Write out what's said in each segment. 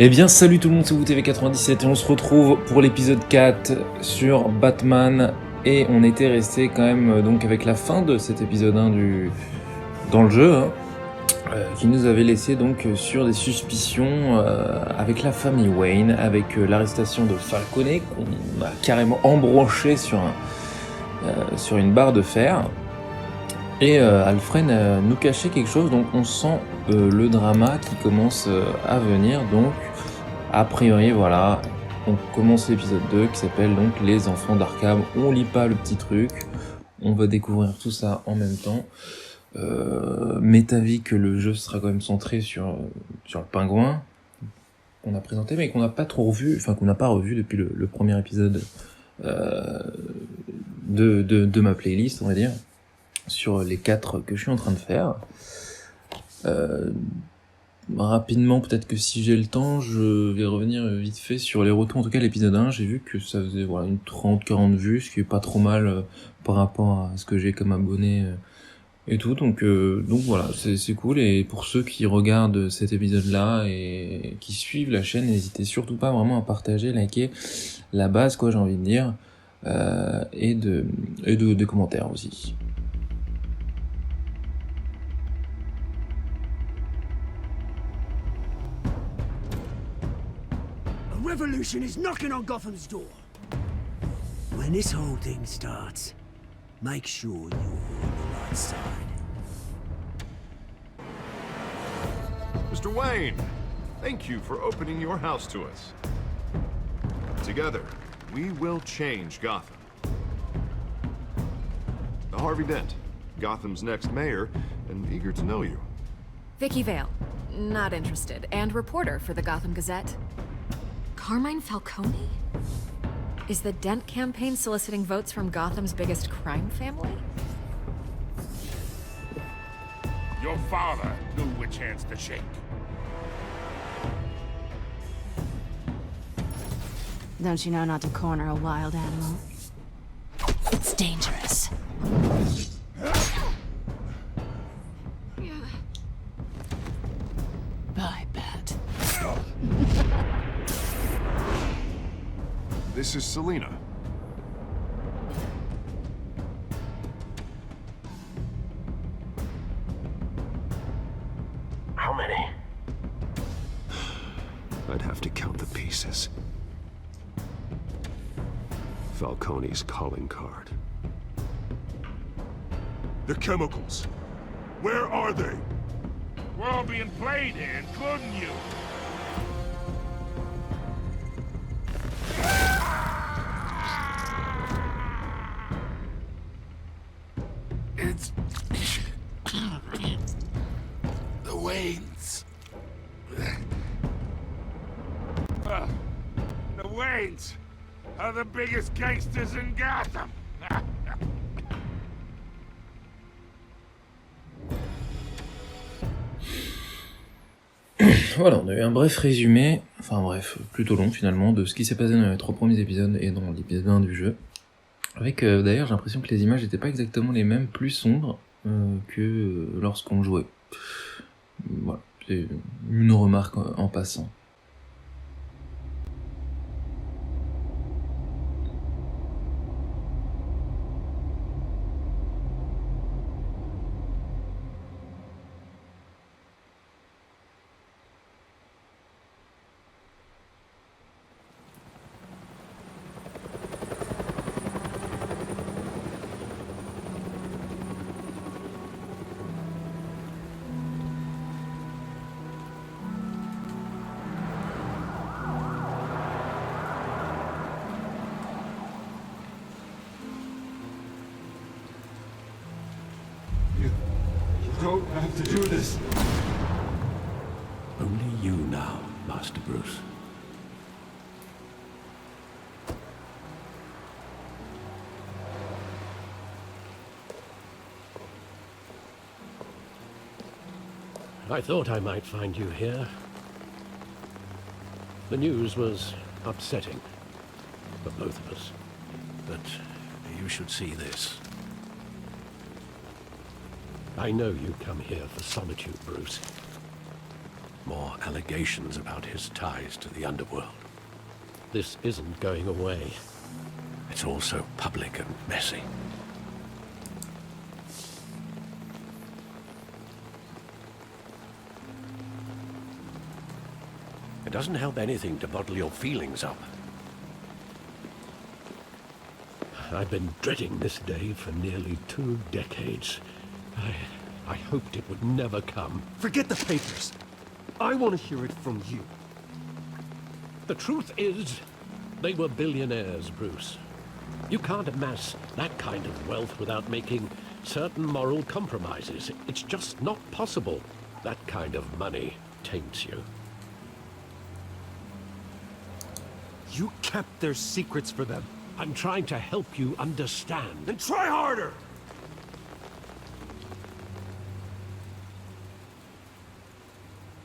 Eh bien salut tout le monde, c'est vous TV97 et on se retrouve pour l'épisode 4 sur Batman. Et on était resté quand même donc avec la fin de cet épisode 1 dans le jeu, qui nous avait laissé donc sur des suspicions avec la famille Wayne, avec l'arrestation de Falcone qu'on a carrément embroché sur une barre de fer. Et Alfred nous cachait quelque chose, donc on sent le drama qui commence à venir. Donc a priori voilà, on commence l'épisode 2 qui s'appelle donc Les Enfants d'Arkham. On lit pas le petit truc, on va découvrir tout ça en même temps. M'est avis que le jeu sera quand même centré sur le pingouin qu'on a présenté mais qu'on n'a pas trop revu, enfin qu'on n'a pas revu depuis le premier épisode de ma playlist, on va dire, sur les 4 que je suis en train de faire. Rapidement, peut-être que si j'ai le temps, je vais revenir vite fait sur les retours. En tout cas, l'épisode 1, j'ai vu que ça faisait une 30-40 vues, ce qui est pas trop mal par rapport à ce que j'ai comme abonné et tout. Donc voilà, c'est cool. Et pour ceux qui regardent cet épisode-là et qui suivent la chaîne, n'hésitez surtout pas vraiment à partager, liker, la base, quoi, j'ai envie de dire, et des commentaires aussi. Revolution is knocking on Gotham's door. When this whole thing starts, make sure you're on the right side. Mr. Wayne, thank you for opening your house to us. Together, we will change Gotham. Harvey Dent, Gotham's next mayor, and eager to know you. Vicky Vale, not interested, and reporter for the Gotham Gazette. Carmine Falcone? Is the Dent campaign soliciting votes from Gotham's biggest crime family? Your father knew which hands to shake. Don't you know not to corner a wild animal? It's dangerous. Bye, Bat. This is Selina. How many? I'd have to count the pieces. Falcone's calling card. The chemicals. Where are they? We're all being played here, including you. It's the Waynes. The Waynes are the biggest gangsters in Gotham. Voilà, on a eu un bref résumé, plutôt long finalement, de ce qui s'est passé dans les 3 premiers épisodes et dans l'épisode 1 du jeu. Avec d'ailleurs j'ai l'impression que les images n'étaient pas exactement les mêmes, plus sombres que lorsqu'on jouait. Voilà, c'est une remarque en passant. Don't have to do this. Only you now, Master Bruce. I thought I might find you here. The news was upsetting for both of us. But you should see this. I know you come here for solitude, Bruce. more allegations about his ties to the underworld. This isn't going away. It's all so public and messy. It doesn't help anything to bottle your feelings up. I've been dreading this day for nearly 2 decades. I hoped it would never come. Forget the papers. I want to hear it from you. The truth is, they were billionaires, Bruce. You can't amass that kind of wealth without making certain moral compromises. It's just not possible. That kind of money taints you. You kept their secrets for them. I'm trying to help you understand. Then try harder!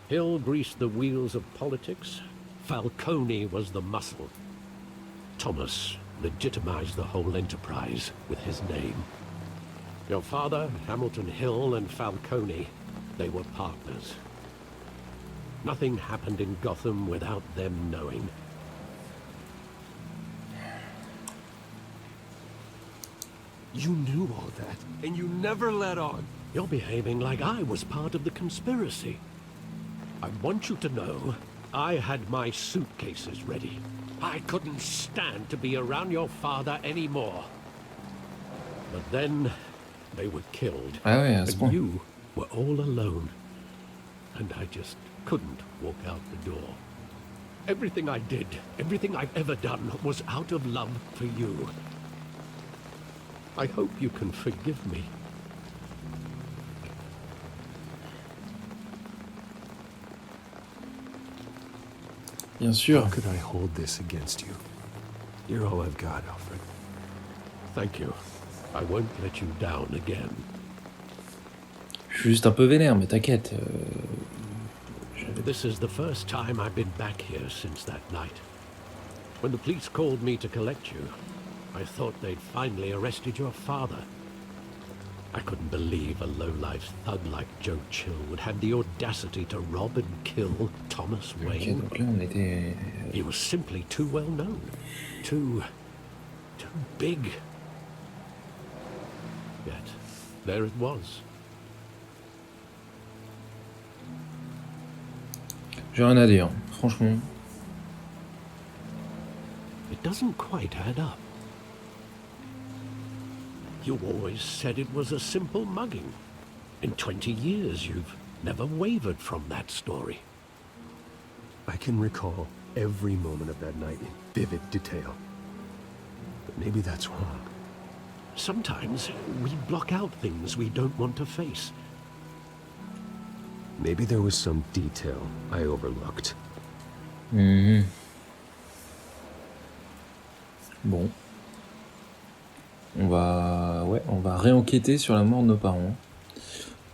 Hill greased the wheels of politics. Falcone was the muscle. Thomas legitimized the whole enterprise with his name. Your father, Hamilton Hill, and Falcone, they were partners. Nothing happened in Gotham without them knowing. You knew all that, and you never let on. You're behaving like I was part of the conspiracy. I want you to know, I had my suitcases ready. I couldn't stand to be around your father anymore. But then, they were killed. Ah ouais, à ce point. And you were all alone. And I just couldn't walk out the door. Everything I did, everything I've ever done, was out of love for you. I hope you can forgive me. Bien sûr. How could I hold this against you? You're all I've got, Alfred. Thank you. I won't let you down again. Je suis juste un peu vénère, mais t'inquiète. This is the first time I've been back here since that night. When the police called me to collect you, I thought they'd finally arrested your father. I couldn't believe a low-life thug like Joe Chill would have the audacity to rob and kill Thomas Ok, Wayne. donc là on était... He was simply too well known. Too big. Yet, there it was. J'ai rien à dire, franchement. It doesn't quite add up. You always said it was a simple mugging. In 20 years, you've never wavered from that story. I can recall every moment of that night in vivid detail. But maybe that's wrong. Sometimes we block out things we don't want to face. Maybe there was some detail I overlooked. Bon. On va réenquêter sur la mort de nos parents.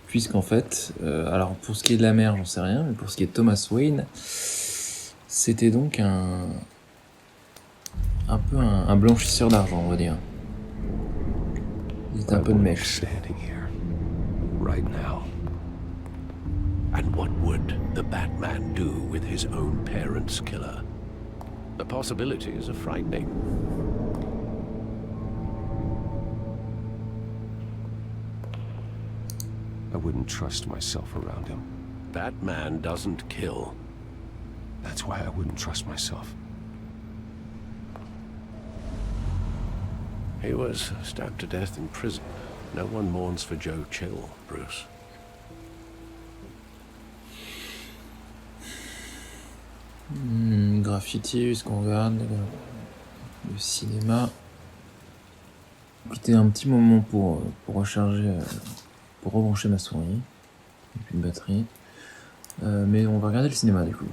Puisqu'en fait, alors pour ce qui est de la mère, j'en sais rien, mais pour ce qui est de Thomas Wayne, c'était donc un peu un blanchisseur d'argent, on va dire. Il était un peu de mèche. Standing here, right now. And what would the Batman do with his own parents' killer? The possibilities are frightening. I wouldn't trust myself around him. Batman doesn't kill. That's why I wouldn't trust myself. He was stabbed to death in prison. No one mourns for Joe Chill, Bruce. Graffiti, est-ce qu'on regarde le cinéma. Écoutez un petit moment pour recharger, pour rebrancher ma souris. Et puis une batterie. Mais on va regarder le cinéma du coup.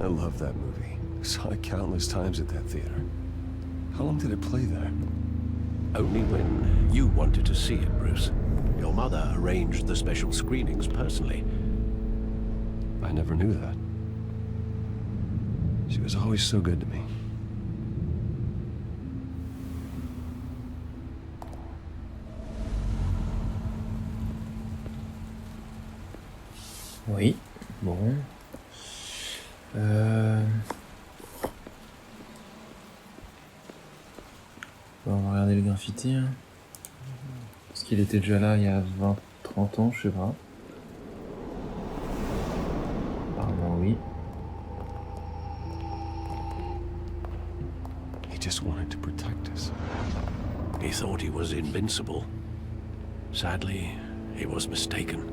I love that movie. Saw it countless times at that theater. How long did it play there? Only when you wanted to see it, Bruce. Your mother arranged the special screenings personally. I never knew that. She was always so good to me. Oui, bon. On va regarder le graffiti. Hein. Parce qu'il était déjà là il y a 20-30 ans, je sais pas. Apparemment oui. He just wanted to protect us. He thought he was invincible. Sadly, he was mistaken.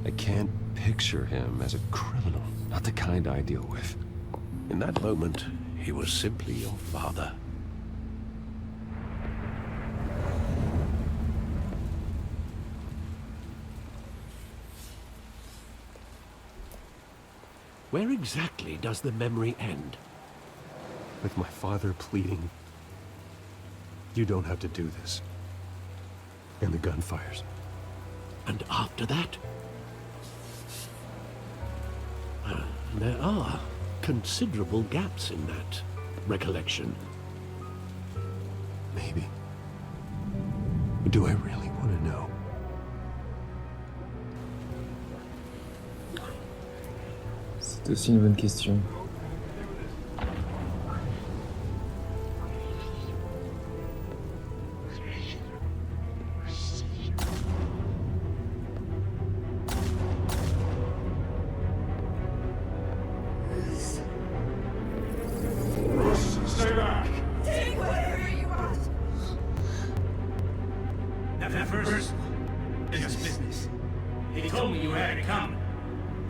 I can't picture him as a criminal. Not the kind I deal with. In that moment, he was simply your father. Where exactly does the memory end? With my father pleading, "You don't have to do this." And the gunfires. And after that? There are considerable gaps in that recollection. Maybe. But do I really want to know? C'est aussi une bonne question. Stay back! Take whatever you want. That first is business. He told me you had it coming.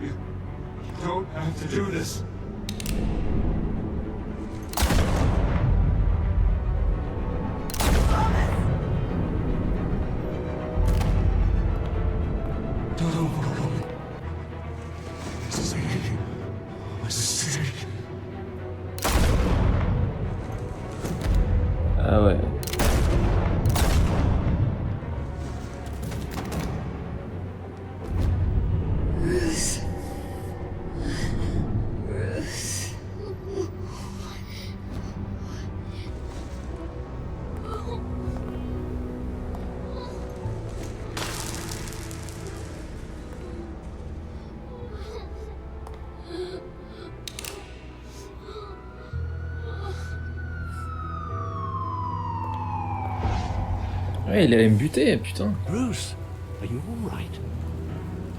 You don't have to do this. Don't go. This is a mistake. Ah ouais. Ouais, il allait me buter, putain. Bruce, are you all right?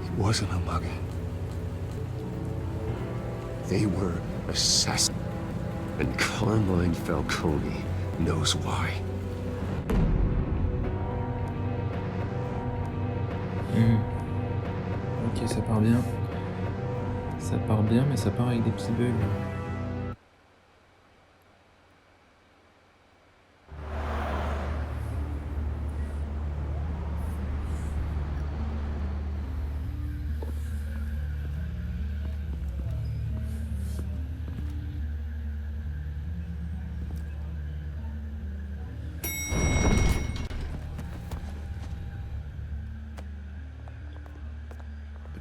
It wasn't a mug. They were assassins. And Carmine Falcone knows why. Ok, ça part bien. Ça part bien, mais ça part avec des petits bugs.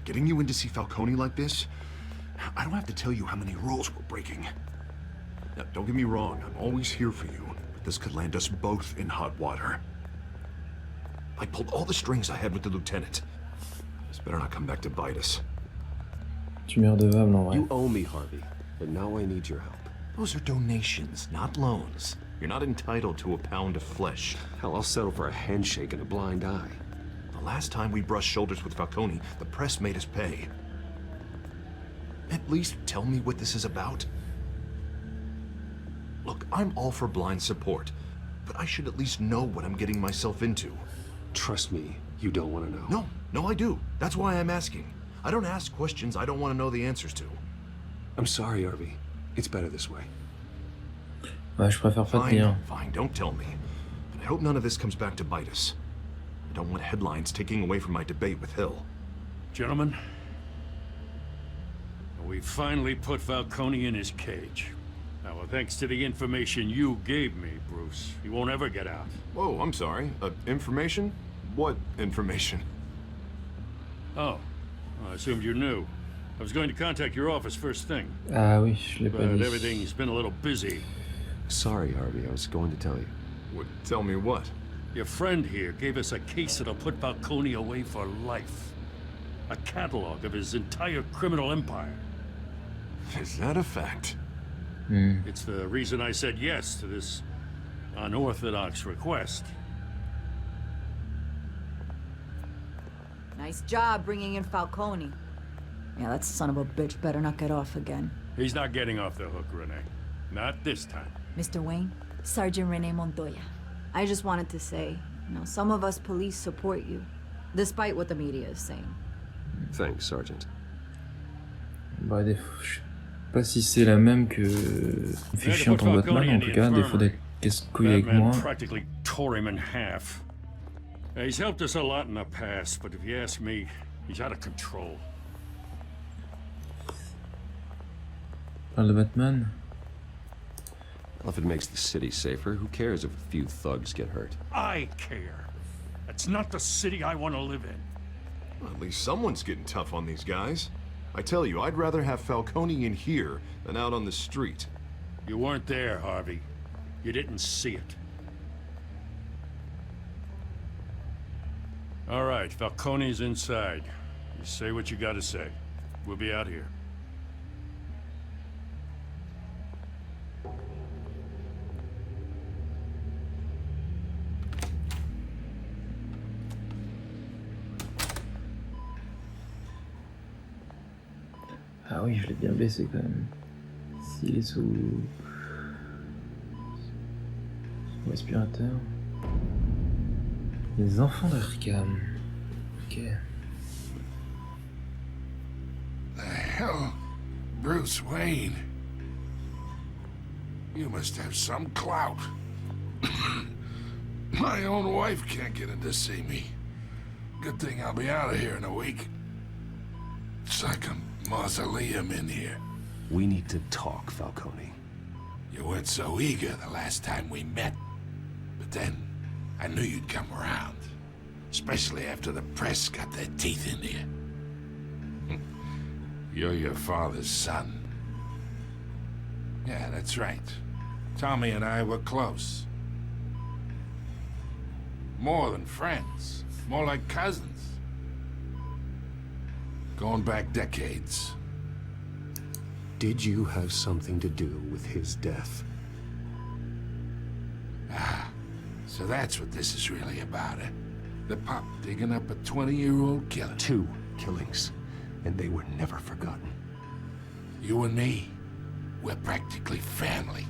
Getting you in to see Falcone like this? I don't have to tell you how many rules we're breaking. Now, don't get me wrong, I'm always here for you, but this could land us both in hot water. I pulled all the strings I had with the lieutenant. This better not come back to bite us. Tu m'es redevable en vrai. You owe me, Harvey, but now I need your help. Those are donations, not loans. You're not entitled to a pound of flesh. Hell, I'll settle for a handshake and a blind eye. The last time we brushed shoulders with Falcone, the press made us pay. At least tell me what this is about. Look, I'm all for blind support, but I should at least know what I'm getting myself into. Trust me, you don't want to know. No, I do. That's why I'm asking. I don't ask questions I don't want to know the answers to. I'm sorry, Harvey. It's better this way. Ouais, je préfère pas te dire. Fine, don't tell me. But I hope none of this comes back to bite us. I don't want headlines taking away from my debate with Hill. Gentlemen, we finally put Falcone in his cage. Now, thanks to the information you gave me, Bruce, he won't ever get out. Whoa, I'm sorry. Information? What information? Oh, I assumed you knew. I was going to contact your office first thing. Ah oui, je l'ai pas But dit. everything's been a little busy. Sorry, Harvey. I was going to tell you. Tell me what? Your friend here gave us a case that'll put Falcone away for life. A catalog of his entire criminal empire. Is that a fact? It's the reason I said yes to this unorthodox request. Nice job bringing in Falcone. Yeah, that son of a bitch better not get off again. He's not getting off the hook, Renee. Not this time. Mr. Wayne, Sergeant Renee Montoya. I just wanted to say, you know, some of us police support you, despite what the media is saying. Thanks, Sergeant. Bah, je sais pas si c'est la même que me fait chier en tant que Batman, en tout cas, à défaut d'être casse-couille avec moi. Batman practically tore him in half. He's helped us a lot in the past, but if you ask me, he's out of control. Parle de Batman. Well, if it makes the city safer, who cares if a few thugs get hurt? I care. That's not the city I want to live in. Well, at least someone's getting tough on these guys. I tell you, I'd rather have Falcone in here than out on the street. You weren't there, Harvey. You didn't see it. All right, Falcone's inside. You say what you gotta say. We'll be out here. Ah oui, je l'ai bien baissé quand même. S'il est sous aspirateur. Les enfants d'Arkham. Ok. The hell? Bruce Wayne? You must have some clout. My own wife can't get in to see me. Good thing I'll be out of here in a week. It's like a mausoleum in here. We need to talk, Falcone. You weren't so eager the last time we met. But then, I knew you'd come around. Especially after the press got their teeth into you. You're your father's son. Yeah, that's right. Tommy and I were close. More than friends. More like cousins. Going back decades. Did you have something to do with his death? Ah, so that's what this is really about, eh? The pup digging up a 20-year-old killer. 2 killings, and they were never forgotten. You and me, we're practically family.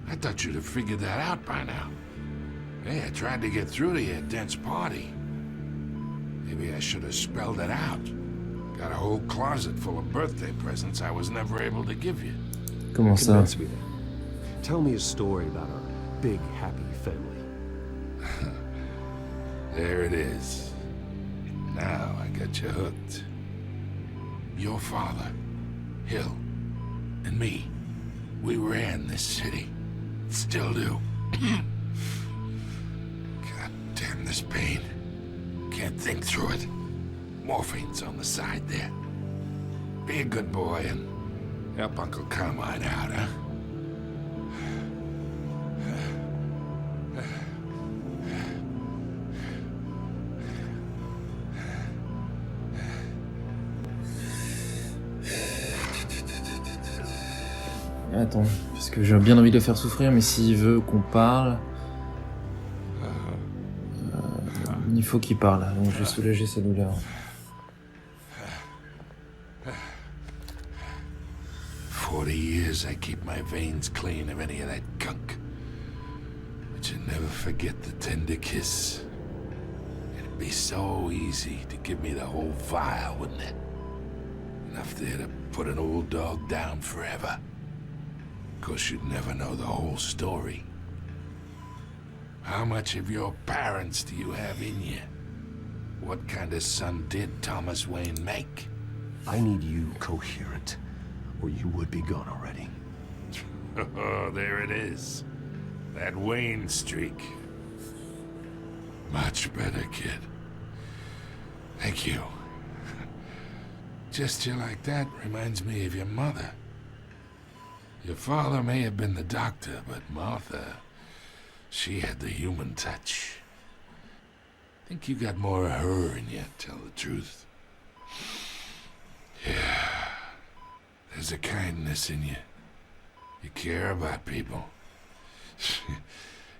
I thought you'd have figured that out by now. Hey, I tried to get through to you at Dent's party. Maybe I should have spelled it out. Got a whole closet full of birthday presents I was never able to give you. Comment ça? Convince me then. Tell me a story about our big, happy family. There it is. Now I got you hooked. Your father, Hill, and me, we ran this city. Still do. God damn this pain. Can't think through it. Morphine's on the side there. Be a good boy and help Uncle Carmine out, huh? Attends, parce que j'ai bien envie de le faire souffrir, mais s'il veut qu'on parle, il faut qu'il parle, donc je vais soulager sa douleur. 40 years I keep my veins clean of any of that gunk. But you never forget the tender kiss. It'd be so easy to give me the whole vial, wouldn't it? Enough there to put an old dog down forever. Of course, you'd never know the whole story. How much of your parents do you have in you? What kind of son did Thomas Wayne make? I need you coherent, or you would be gone already. Oh, there it is. That Wayne streak. Much better, kid. Thank you. Gesture like that reminds me of your mother. Your father may have been the doctor, but Martha, she had the human touch. Think you got more of her in you, tell the truth. Yeah. There's a kindness in you. You care about people.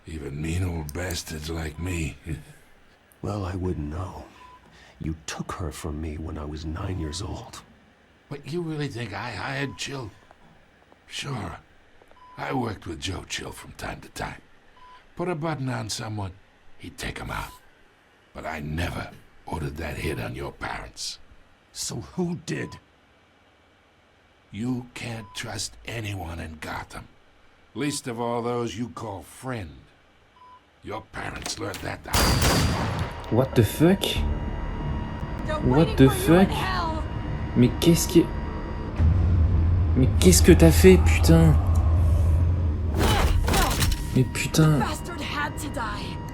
Even mean old bastards like me. Well, I wouldn't know. You took her from me when I was 9 years old. But you really think I hired Chill? Sure. I worked with Joe Chill from time to time. Put a button on someone, he'd take him out. But I never ordered that hit on your parents. So who did? You can't trust anyone in Gotham. Least of all those you call friend. Your parents learned that the What the fuck? What the fuck? Mais qu'est-ce qui... Mais qu'est-ce que t'as fait, putain? Mais putain...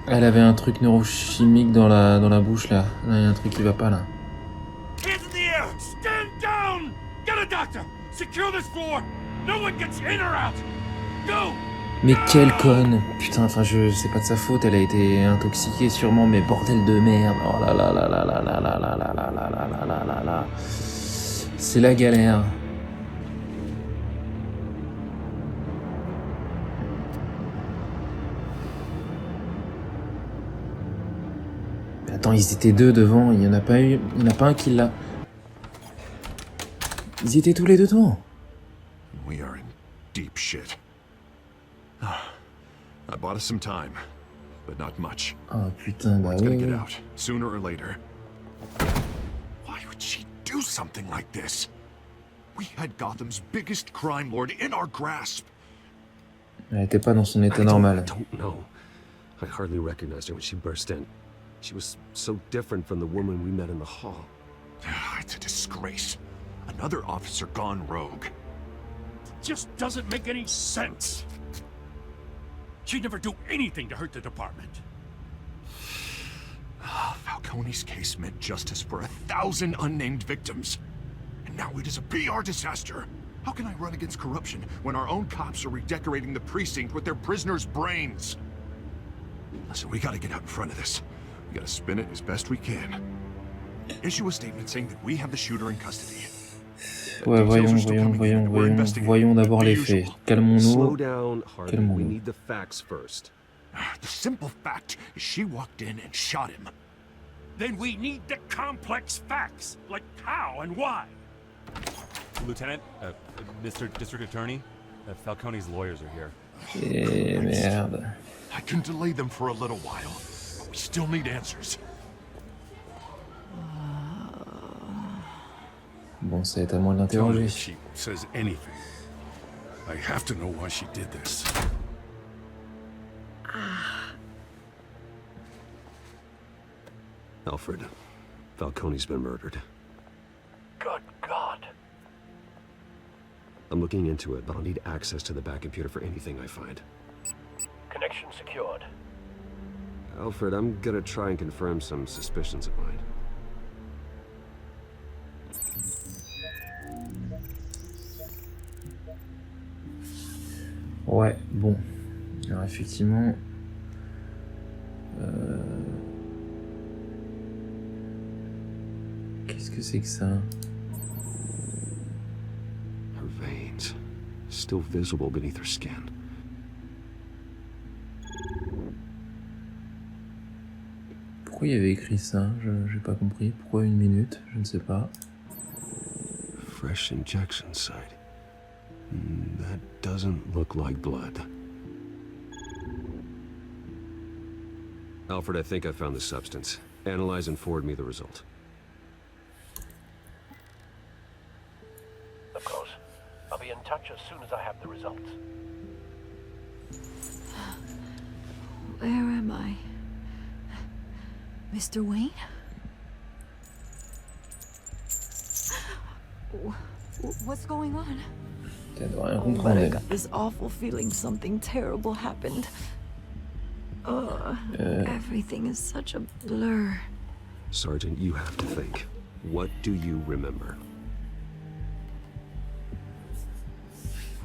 Elle avait un truc neurochimique dans la bouche, là. Là, il y a un truc qui va pas, là. Hands in the air! Stand down! Get a doctor! Secure this floor! No one gets in or out! Go! Mais quelle conne! Putain, enfin, c'est pas de sa faute, elle a été intoxiquée sûrement, mais bordel de merde! Oh là là là là là là là là là là là là là là là. C'est la galère. Attends, ils étaient deux devant, il y en a pas un qui l'a. Ils étaient tous les deux devant. We are in deep shit. I bought us some time, but not much. Oh putain, bah Word's oui. gonna get out, sooner or later. Why would she do something like this? We had Gotham's biggest crime lord in our grasp. Elle était pas dans son état normal. I don't know. I hardly recognized her when she burst in. She was so different from the woman we met in the hall. It's a disgrace. Another officer gone rogue. Just doesn't make any sense. She'd never do anything to hurt the department. Falcone's case meant justice for 1,000 unnamed victims. And now it is a PR disaster. How can I run against corruption when our own cops are redecorating the precinct with their prisoners' brains? Listen, we gotta get out in front of this. We gotta spin it as best we can. Issue a statement saying that we have the shooter in custody. Ouais, voyons d'abord les faits. Calmons-nous. Slow down, Harvey. We need the facts first. The simple fact is she walked in and shot him. Then we need the complex facts, like how and why. Lieutenant, Mr. District Attorney, Falcone's lawyers are here. Eh merde. I can delay them for a little while, but we still need answers. Bon, ça va être à moi de l'interroger. If she says anything, I have to know why she did this. Alfred, Falcone's been murdered. Good God. I'm looking into it, but I'll need access to the back computer for anything I find. Connection secured. Alfred, I'm gonna try and confirm some suspicions of mine. Ouais, bon. Alors effectivement... Qu'est-ce que c'est que ça? Her veins, still visible beneath her skin. Pourquoi il y avait écrit ça? J'ai pas compris. Pourquoi 1 minute? Je ne sais pas. Fresh injection site. That doesn't look like blood. Alfred, I think I found the substance. Analyze and forward me the result. Of course. I'll be in touch as soon as I have the results. Where am I? Mr. Wayne? What's going on? Elle doit rien But I comprendre. got this awful feeling something terrible happened. Everything is such a blur. Sergeant, you have to think. What do you remember?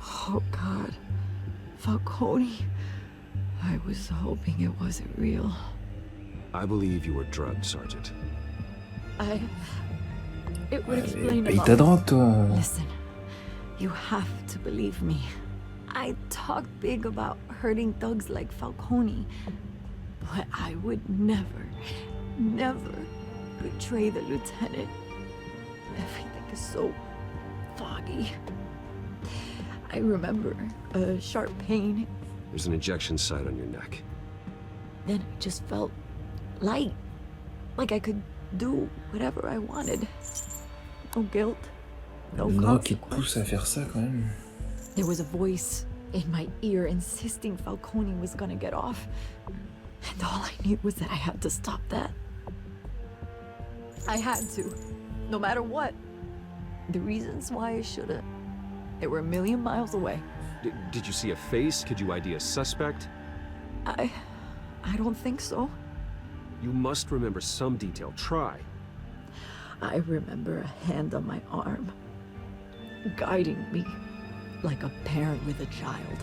Oh God. Falcone. I was hoping it wasn't real. I believe you were drugged, Sergeant. It would explain a Paye lot. ta drogue, toi. Listen, you have to believe me. I talked big about hurting thugs like Falcone, but I would never betray the lieutenant. Everything is so foggy. I remember a sharp pain. There's an injection site on your neck. Then I just felt light, like I could do whatever I wanted. No guilt, no Une drogue qui te consequence. pousse à faire ça, quand même. There was a voice in my ear insisting Falcone was gonna get off. And all I knew was that I had to stop that. I had to, no matter what. The reasons why I should've, they were a million miles away. Did you see a face? Could you ID a suspect? I don't think so. You must remember some detail. Try. I remember a hand on my arm, guiding me like a parent with a child.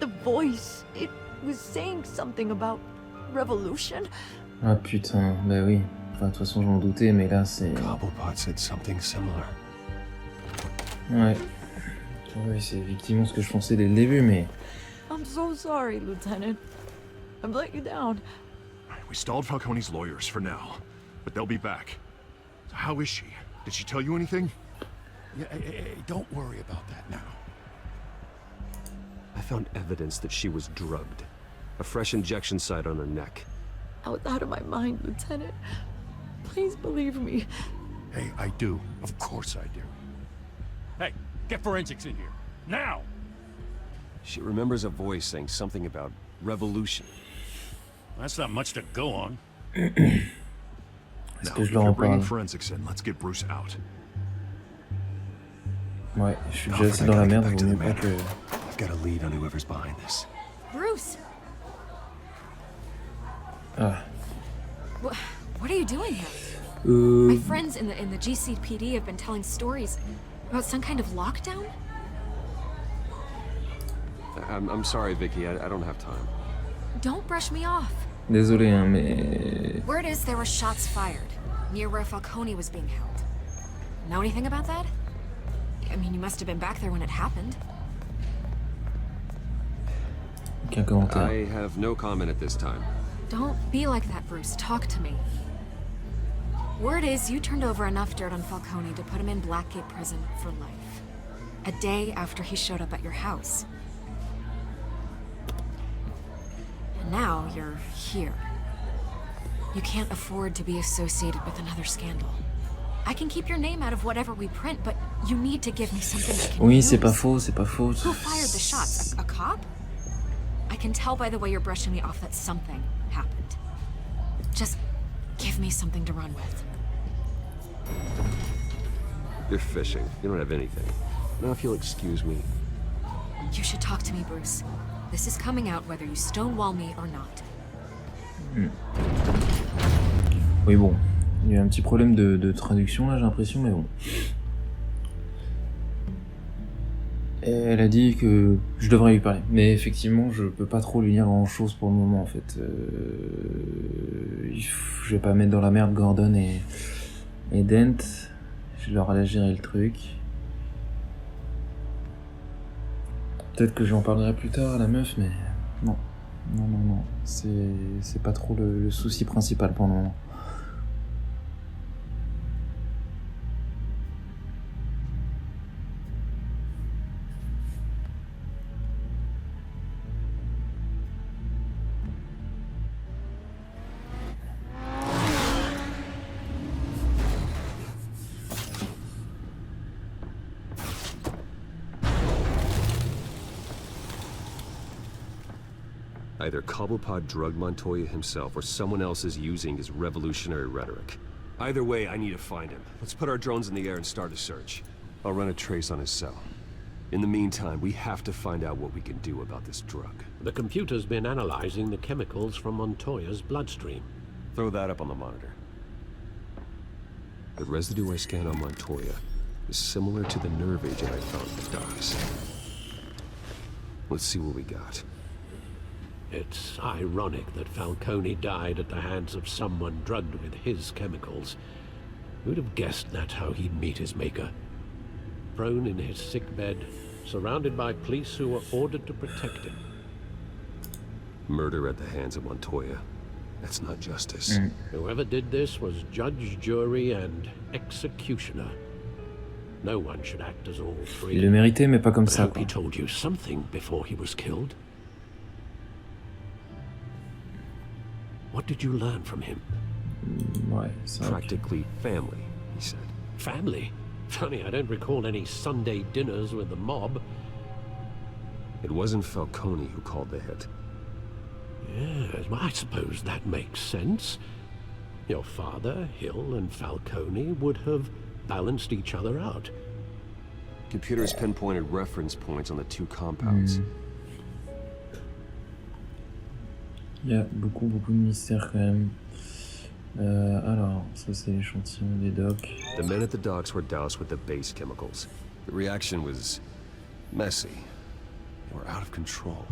The voice, it was saying something about revolution. Ah putain, bah oui. Enfin, de toute façon, je m'en doutais, mais là, c'est... Cobblepot said something similar. Ouais. Oui, c'est effectivement ce que je pensais dès le début, mais... I'm so sorry, Lieutenant. I've let you down. We stalled Falcone's lawyers for now, but they'll be back. So how is she? Did she tell you anything? Yeah, hey, don't worry about that now. I found evidence that she was drugged. A fresh injection site on her neck. I was out of my mind, Lieutenant. Please believe me. Hey, I do. Of course I do. Hey, get forensics in here. Now! She remembers a voice saying something about revolution. That's not much to go on. Est-ce Now, que if je leur you're en bringing parle? forensics in, let's get Bruce out. Ouais, je suis déjà assez dans la merde, vaut mieux pas que... I've got a lead on whoever's behind this. Bruce! Ah. What are you doing here? My Euh... friends in the GCPD have been telling stories about some kind of lockdown? I'm sorry, Vicky. I don't have time. Don't brush me off. Désolé, hein, mais... Word is there were shots fired near where Falcone was being held. Know anything about that? I mean, you must have been back there when it happened. Aucun commentaire. I have no comment at this time. Don't be like that, Bruce. Talk to me. Word is you turned over enough dirt on Falcone to put him in Blackgate Prison for life. A day after he showed up at your house. And now you're here. You can't afford to be associated with another scandal. I can keep your name out of whatever we print, but you need to give me something I can Oui, use. c'est pas faux, c'est pas faux. Who fired the shots? A cop? I can tell by the way you're brushing me off that something happened. Just give me something to run with. You're fishing. You don't have anything. Now, if you'll excuse me. You should talk to me, Bruce. This is coming out whether you stonewall me or not. Oui, bon. Il y a eu un petit problème de traduction, là, j'ai l'impression, mais bon. Et elle a dit que je devrais lui parler. Mais effectivement, je peux pas trop lui dire grand-chose pour le moment, en fait. Je vais pas mettre dans la merde Gordon et Dent. Je leur ai géré le truc. Peut-être que j'en parlerai plus tard à la meuf, mais non. Non. C'est pas trop le souci principal pour le moment. Either Cobblepot drugged Montoya himself or someone else is using his revolutionary rhetoric. Either way, I need to find him. Let's put our drones in the air and start a search. I'll run a trace on his cell. In the meantime, we have to find out what we can do about this drug. The computer's been analyzing the chemicals from Montoya's bloodstream. Throw that up on the monitor. The residue I scanned on Montoya is similar to the nerve agent I found in the docks. Let's see what we got. It's ironic that Falcone died at the hands of someone drugged with his chemicals. Who'd have guessed that's how he'd meet his maker? Prone in his sickbed, surrounded by police who were ordered to protect him. Murder at the hands of Montoya. That's not justice. Whoever did this was judge, jury, and executioner. No one should act as all three. Il le méritait, mais pas comme But I ça. hope he told you something before he was killed. What did you learn from him? Ouais, c'est vrai. Practically family, he said. Family? Funny, I don't recall any Sunday dinners with the mob. It wasn't Falcone who called the hit. Yes, well, I suppose that makes sense. Your father, Hill, and Falcone would have balanced each other out. Computers pinpointed reference points on the two compounds. Il y a beaucoup de mystères quand même. Alors, ça c'est l'échantillon des docks. The men at the docks were doused with the base chemicals. The reaction was messy. They were out of control.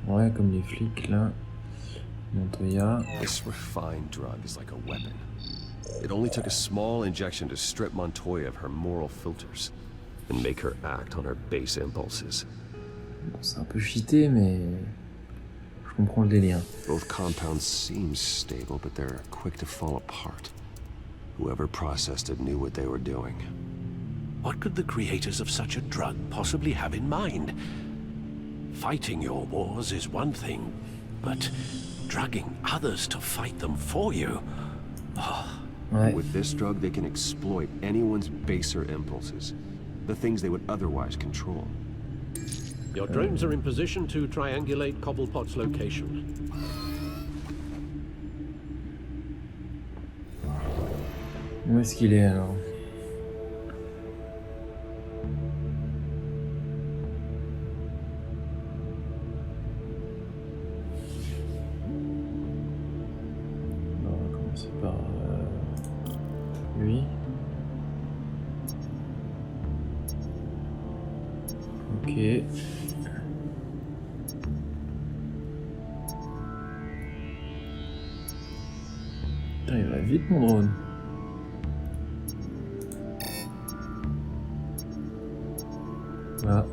Ouais, comme les flics là. Montoya. This refined drug is like a weapon. It only took a small injection to strip Montoya of her moral filters and make her act on her base impulses. Bon, c'est un peu cheaté, mais je comprends le délire. Both compounds seem stable, but they're quick to fall apart. Whoever processed it knew what they were doing. What could the creators of such a drug possibly have in mind? Fighting your wars is one thing, but drugging others to fight them for you? Ouais. With this drug, they can exploit anyone's baser impulses, the things they would otherwise control. Your drones are in position to triangulate Cobblepot's location. Où est-ce qu'il est alors? On va commencer par lui. Ok. Putain, il va vite mon drone. Voilà.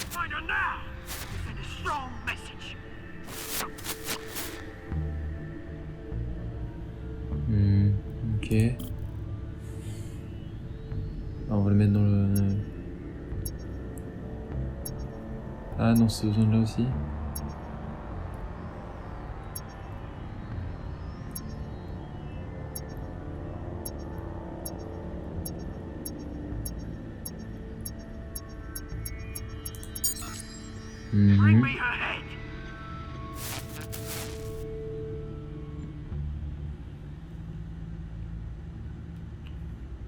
Find her now! Send a strong message. Ok. Ah, on va le mettre dans le... Ah non, c'est zone là aussi. Bring me her head!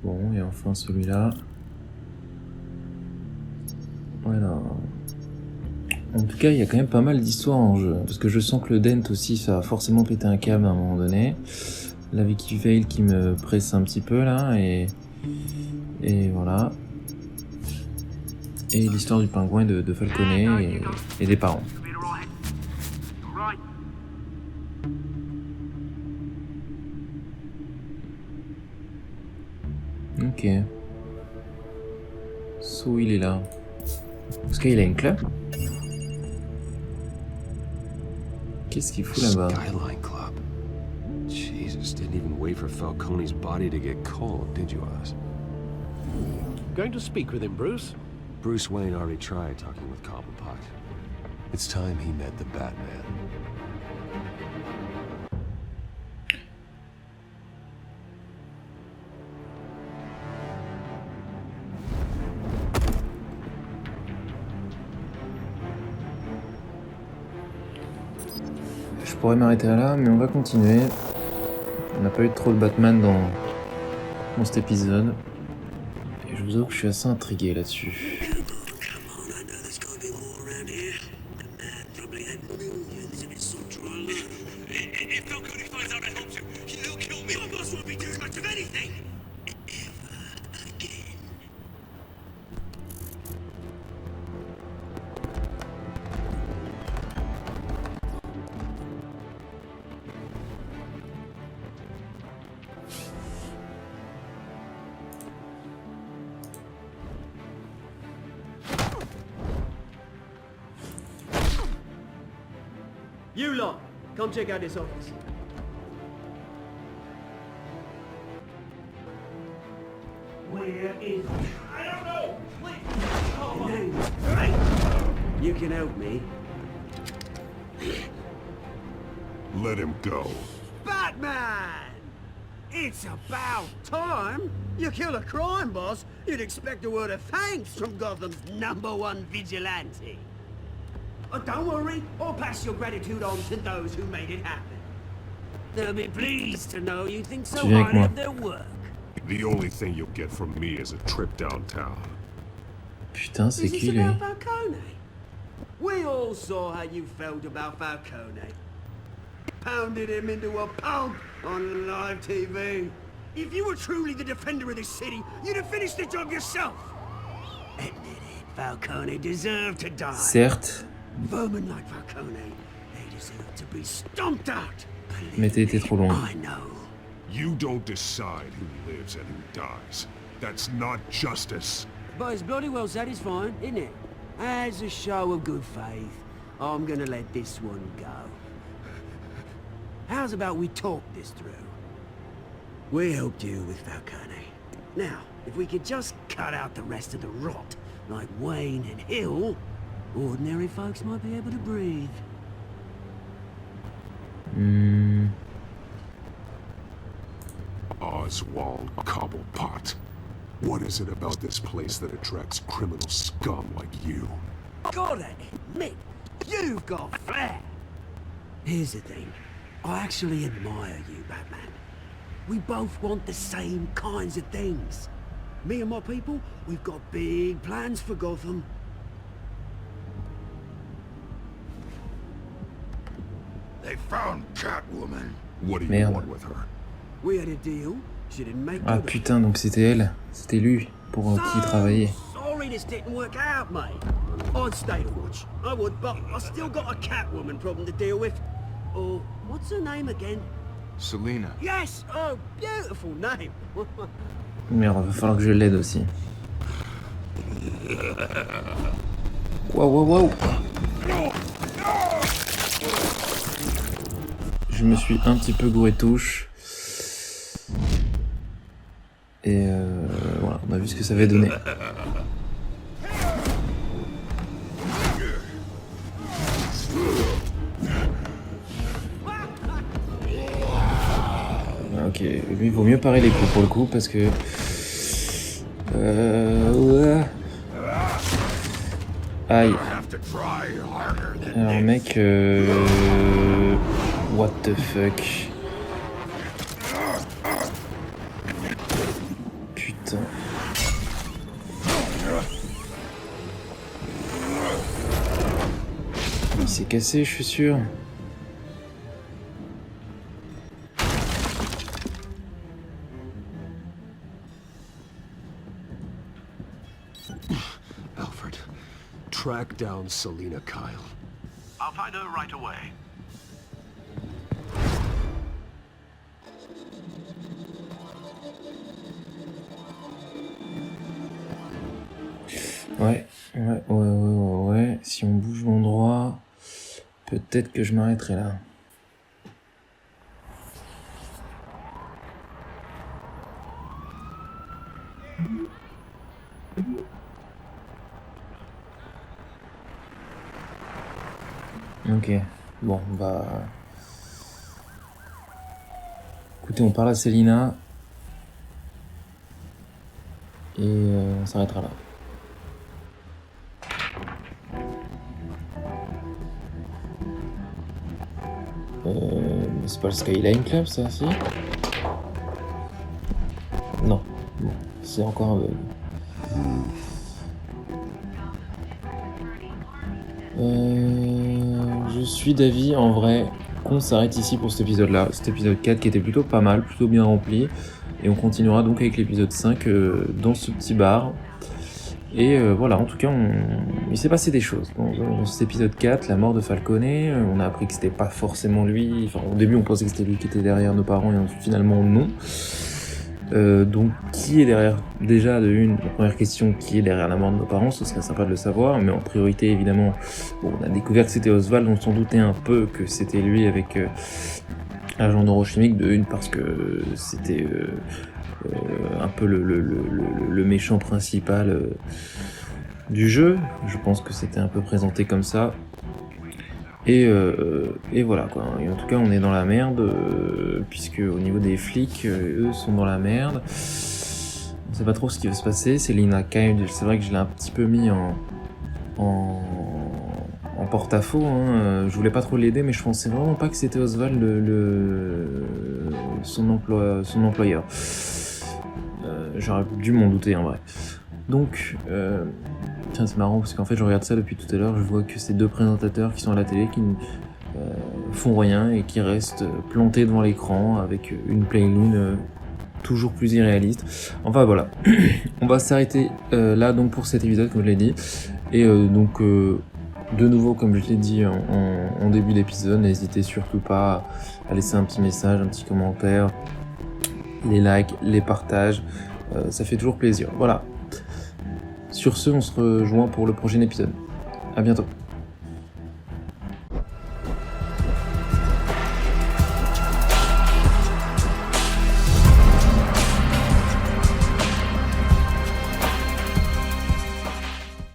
Bon, et enfin celui-là. Voilà. En tout cas, il y a quand même pas mal d'histoires en jeu. Parce que je sens que le Dent aussi, ça va forcément péter un câble à un moment donné. La Vicky Vale qui me presse un petit peu là. Et voilà. Et l'histoire du pingouin de Falcone et des parents. Ok. So il est là. Parce qu'il a une clope. Qu'est-ce qu'il fout là-bas? Skyline Club. Jesus, didn't even wait for Falcone's body to get cold, did you, Oz? Going to speak with him, Bruce? Bruce Wayne already tried talking with Cobblepot. It's time he met the Batman. Je pourrais m'arrêter là, mais on va continuer. On n'a pas eu trop de Batman dans cet épisode. Je vous avoue que je suis assez intrigué là-dessus. You lot, come check out this office. Where is... I don't know! Please! Hey, you can help me. Let him go. Batman! It's about time! You kill a crime boss, you'd expect a word of thanks from Gotham's #1 vigilante. Oh, don't worry, I'll pass your gratitude on to those who made it happen. They'll be pleased to know you think so highly of their work. The only thing you'll get from me is a trip downtown. Putain, c'est qui lui? About Falcone? We all saw how you felt about Falcone. Pounded him into a pulp on live TV. If you were truly the defender of this city, you'd have finished the job yourself. Admit it, Falcone deserved to die. Certes. Vermin like Falcone, they deserve to be stomped out. Mais t'as été trop loin. I know. You don't decide who lives and who dies. That's not justice. But it's bloody well satisfying, isn't it? As a show of good faith, I'm gonna let this one go. How's about we talk this through? We helped you with Falcone. Now, if we could just cut out the rest of the rot, like Wayne and Hill, ordinary folks might be able to breathe. Oswald Cobblepot. What is it about this place that attracts criminal scum like you? Gotta admit, you've got flair. Here's the thing. I actually admire you, Batman. We both want the same kinds of things. Me and my people, we've got big plans for Gotham. They found Catwoman. What do you Merde. want with her? We had a deal. She didn't make Ah good. putain, donc c'était elle. C'était lui pour qui il travaillait. Sorry this didn't work out, mate. I'd stay to watch. I would, but I still got a Catwoman problem to deal with. Oh, what's her name again? Selina. Yes! Oh, beautiful name. Merde, va falloir que je l'aide aussi. Waouh, waouh, waouh. Je me suis un petit peu gouré touche. Et voilà, on a vu ce que ça avait donné. Ok, lui il vaut mieux parer les coups pour le coup parce que... Aïe. Alors mec... What the fuck. Putain. Il s'est cassé, je suis sûr. Alfred, track down Selina Kyle. I'll find her right away. Ouais. Si on bouge l'endroit, peut-être que je m'arrêterai là. Ok, bon, bah... Écoutez, on parle à Selina. Et on s'arrêtera là. C'est pas le Skyline Club, ça, si? Non. Bon, c'est encore un bug. Je suis d'avis, en vrai, qu'on s'arrête ici pour cet épisode-là. Cet épisode 4 qui était plutôt pas mal, plutôt bien rempli. Et on continuera donc avec l'épisode 5 dans ce petit bar. Et voilà, en tout cas, il s'est passé des choses. Dans cet épisode 4, la mort de Falcone, on a appris que c'était pas forcément lui. Enfin, au début, on pensait que c'était lui qui était derrière nos parents, et finalement, non. Donc, qui est derrière, déjà, la première question, qui est derrière la mort de nos parents, ce serait sympa de le savoir, mais en priorité, évidemment, bon, on a découvert que c'était Oswald, on s'en doutait un peu que c'était lui avec l'agent neurochimique, parce que c'était un peu le méchant principal du jeu. Je pense que c'était un peu présenté comme ça. Et voilà quoi. Et en tout cas, on est dans la merde, puisque au niveau des flics, eux sont dans la merde. On sait pas trop ce qui va se passer. C'est Lina Kyle, c'est vrai que je l'ai un petit peu mis en porte-à-faux. Je voulais pas trop l'aider, mais je pensais vraiment pas que c'était Oswald son employeur. J'aurais dû m'en douter en vrai. Donc, tiens, c'est marrant parce qu'en fait je regarde ça depuis tout à l'heure, je vois que ces deux présentateurs qui sont à la télé qui font rien et qui restent plantés devant l'écran avec une pleine lune toujours plus irréaliste. Enfin voilà, on va s'arrêter là donc pour cet épisode comme je l'ai dit. Et donc de nouveau comme je l'ai dit en début d'épisode, n'hésitez surtout pas à laisser un petit message, un petit commentaire, les likes, les partages, ça fait toujours plaisir. Voilà. Sur ce, on se rejoint pour le prochain épisode. À bientôt.